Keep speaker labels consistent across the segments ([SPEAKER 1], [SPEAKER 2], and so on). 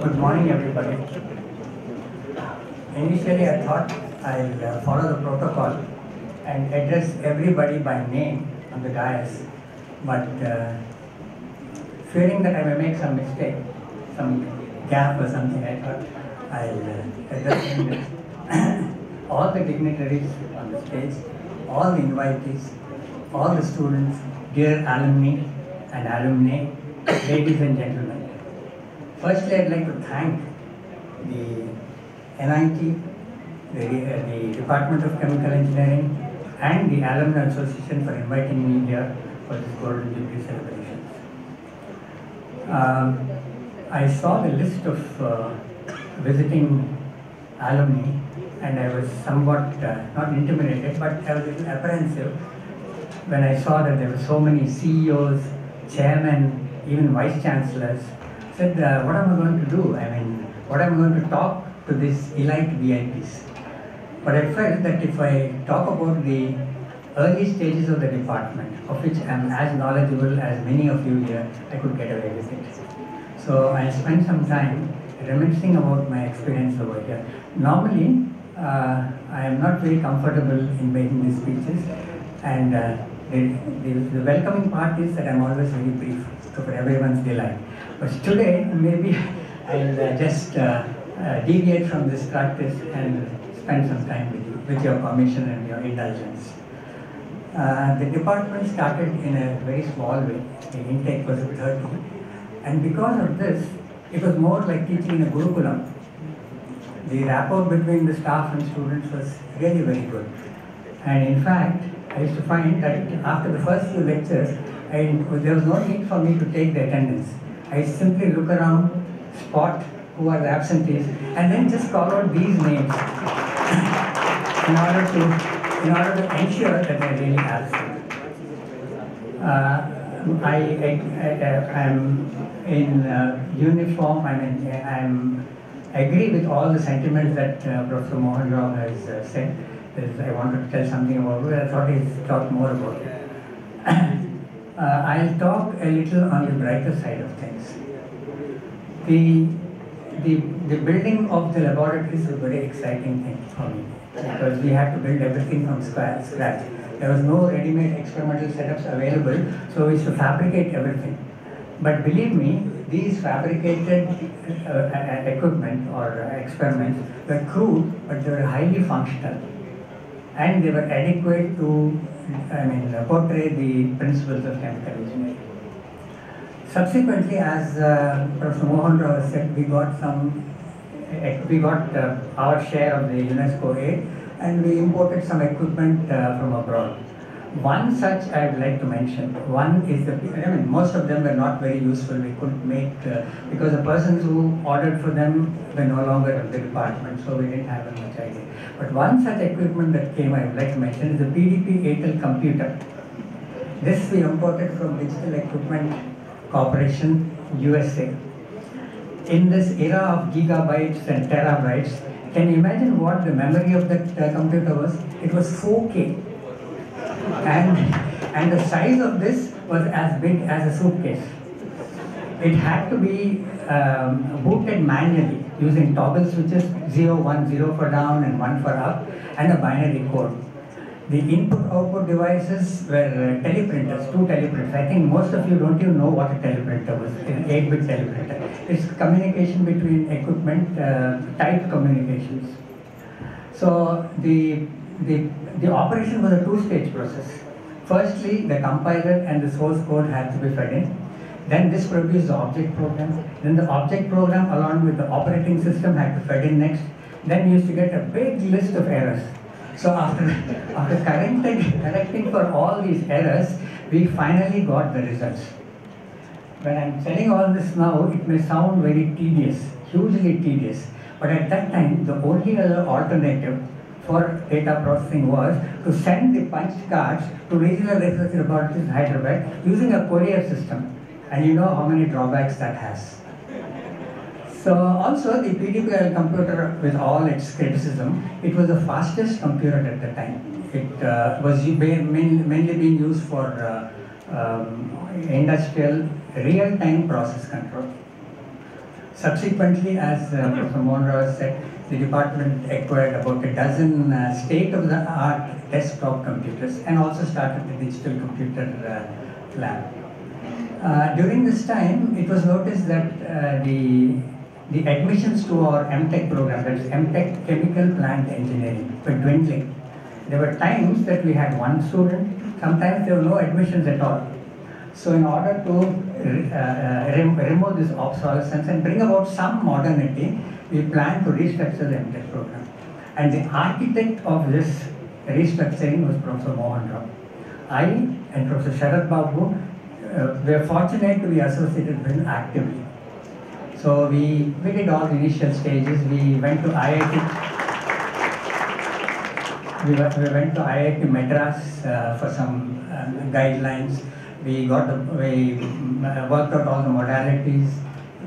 [SPEAKER 1] Good morning, everybody. Initially, I thought I'll follow the protocol and address everybody by name on the dais, but fearing that I may make some mistake, some gap or something, I thought I'll address all the dignitaries on the stage, all the invitees, all the students, dear alumni and alumni, ladies and gentlemen. Firstly, I'd like to thank the NIT, the Department of Chemical Engineering, and the Alumni Association for inviting me here for this Golden Jubilee celebrations. I saw the list of visiting alumni, and I was somewhat not intimidated, but I was a little apprehensive when I saw that there were so many CEOs, chairmen, even vice chancellors. I said, what am I going to do? I mean, what am I going to talk to these elite VIPs? But I felt that if I talk about the early stages of the department, of which I am as knowledgeable as many of you here, I could get away with it. So I spent some time reminiscing about my experience over here. Normally, I am not very comfortable in making these speeches, and the welcoming part is that I am always very brief, so for everyone's delight. But today, maybe I'll just deviate from this practice and spend some time with you, with your permission and your indulgence. The department started in a very small way. The intake was 30. And because of this, it was more like teaching in a Gurukulam. The rapport between the staff and students was really very good. And in fact, I used to find that after the first few lectures, there was no need for me to take the attendance. I simply look around, spot who are the absentees, and then just call out these names in order to ensure that they're really absent. I am in uniform. I agree with all the sentiments that Professor Mohan Rao has said. I wanted to tell something about it. I thought he'd talk more about it. I'll talk a little on the brighter side of things. The building of the laboratories was a very exciting thing for me, because we had to build everything from scratch. There was no ready-made experimental setups available, so we used to fabricate everything. But believe me, these fabricated equipment or experiments were crude, but they were highly functional. And they were adequate to, portray the principles of chemical engineering. Subsequently, as Professor Mohan Rao said, we got our share of the UNESCO aid, and we imported some equipment from abroad. One such I would like to mention. One is most of them were not very useful. We couldn't make, because the persons who ordered for them were no longer of the department, so we didn't have much idea. But one such equipment that came, I would like to mention, is the PDP-8L computer. This we imported from Digital Equipment Corporation, USA. In this era of gigabytes and terabytes, can you imagine what the memory of that computer was? It was 4K. And the size of this was as big as a suitcase. It had to be booted manually using toggle switches, 0, 1, 0 for down and 1 for up, and a binary code. The input-output devices were teleprinters, 2 teleprinters. I think most of you don't even know what a teleprinter was, an 8-bit teleprinter. It's communication between equipment, type communications. So the operation was a 2-stage process. Firstly, the compiler and the source code had to be fed in. Then this produced the object program. Then the object program along with the operating system had to be fed in next. Then we used to get a big list of errors. So after correcting for all these errors, we finally got the results. When I'm telling all this now, it may sound very tedious, hugely tedious. But at that time, the only other alternative for data processing was to send the punched cards to regional research laboratories in Hyderabad using a courier system. And you know how many drawbacks that has. So also the PDP-8L computer, with all its criticism, it was the fastest computer at the time. It was mainly being used for industrial real-time process control. Subsequently, as Professor Monroe said, the department acquired about a dozen state-of-the-art desktop computers and also started the digital computer lab. During this time, it was noticed that the admissions to our MTech program, that is MTech Chemical Plant Engineering, were dwindling. There were times that we had one student, sometimes there were no admissions at all. So in order to remove this obsolescence and bring about some modernity, we planned to restructure the MTech program. And the architect of this restructuring was Professor Mohan Rao. I and Professor Sharad Babu were fortunate to be associated with him actively. So we did all the initial stages. We went to IIT. We went to IIT Madras for some guidelines. We worked out all the modalities.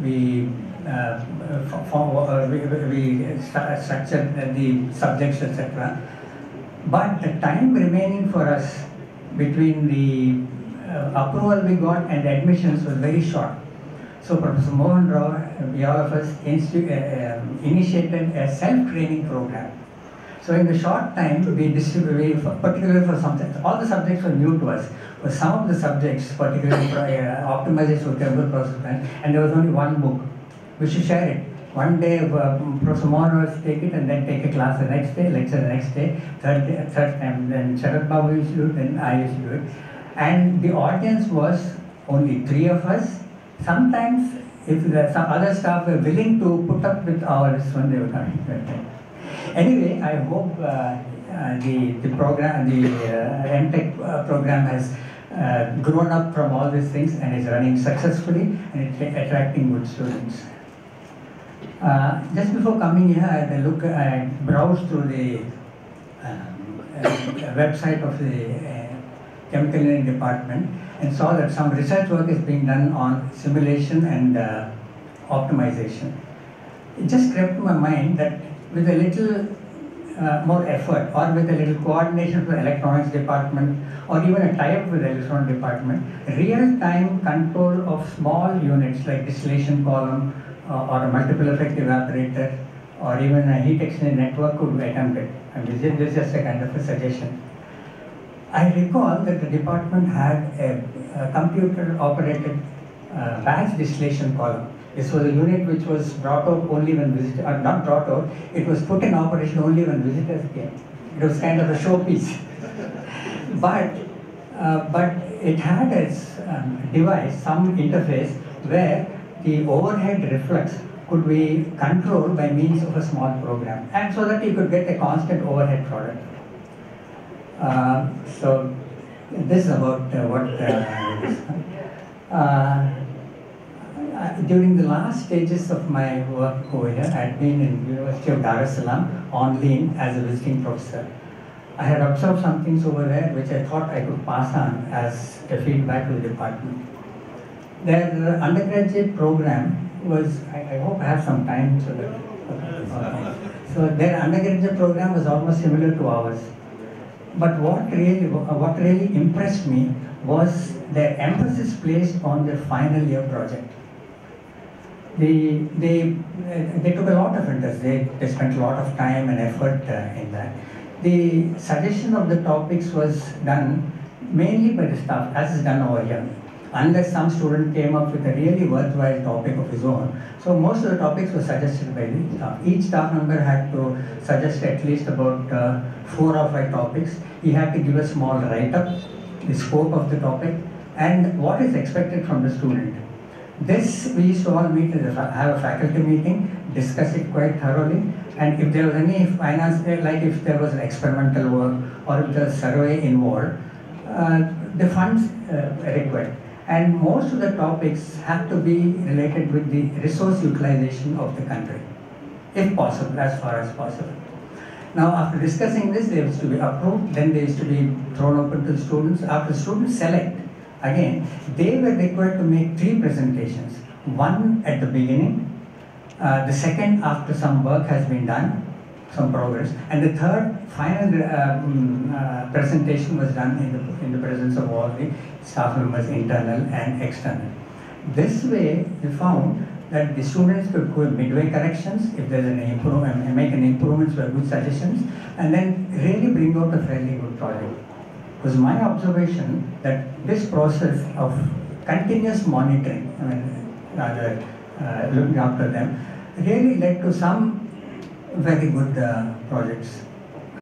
[SPEAKER 1] We structured the subjects, etc. But the time remaining for us between the approval we got and the admissions was very short. So Professor Mohan Rao, we all of us initiated a self-training program. So in the short time, we distributed, particularly for some subjects, all the subjects were new to us. For some of the subjects, particularly optimization of chemical process plant, and there was only one book. We should share it. One day, Professor Mohan would take it and then take a class the next day, lecture the next day, third time, then Sharad Babu used to do it, then I used to do it. And the audience was only 3 of us. Sometimes, if some other staff were willing to put up with ours when they were coming. Anyway, I hope the program, the MTech program has grown up from all these things and is running successfully and it's attracting good students. Just before coming here, I browsed through the website of the Chemical Engineering Department and saw that some research work is being done on simulation and optimization. It just crept to my mind that with a little more effort or with a little coordination with the electronics department or even a tie-up with the electronics department, real-time control of small units like distillation column or a multiple effect evaporator or even a heat exchanger network could be attempted. And this is just a kind of a suggestion. I recall that the department had a computer-operated batch distillation column. This was a unit which was brought out only when visitors, or not brought out, it was put in operation only when visitors came. It was kind of a showpiece. but it had its device, some interface, where the overhead reflux could be controlled by means of a small program, and so that you could get a constant overhead product. So this is about what during the last stages of my work over here, I had been in University of Dar es Salaam on leave as a visiting professor. I had observed some things over there which I thought I could pass on as a feedback to the department. Their undergraduate program was, I hope I have some time so that, so their undergraduate program was almost similar to ours. But what really impressed me was their emphasis placed on their final year project. They took a lot of interest. They spent a lot of time and effort in that. The suggestion of the topics was done mainly by the staff, as is done over here. Unless some student came up with a really worthwhile topic of his own. So most of the topics were suggested by the staff. Each staff member had to suggest at least about 4 or 5 topics. He had to give a small write-up, the scope of the topic, and what is expected from the student. This we used to all meet, have a faculty meeting, discuss it quite thoroughly, and if there was any finance, like if there was an experimental work or if there was survey involved, the funds required. And most of the topics have to be related with the resource utilization of the country, if possible, as far as possible. Now, after discussing this, they used to be approved, then they used to be thrown open to the students. After students select, again, they were required to make 3 presentations. One at the beginning, the second after some work has been done, some progress, and the third final presentation was done in the presence of all the staff members, internal and external. This way, we found that the students could go midway corrections if there's an improvement, make an improvements or good suggestions, and then really bring out a fairly good project. It was my observation that this process of continuous monitoring, looking after them, really led to some very good projects.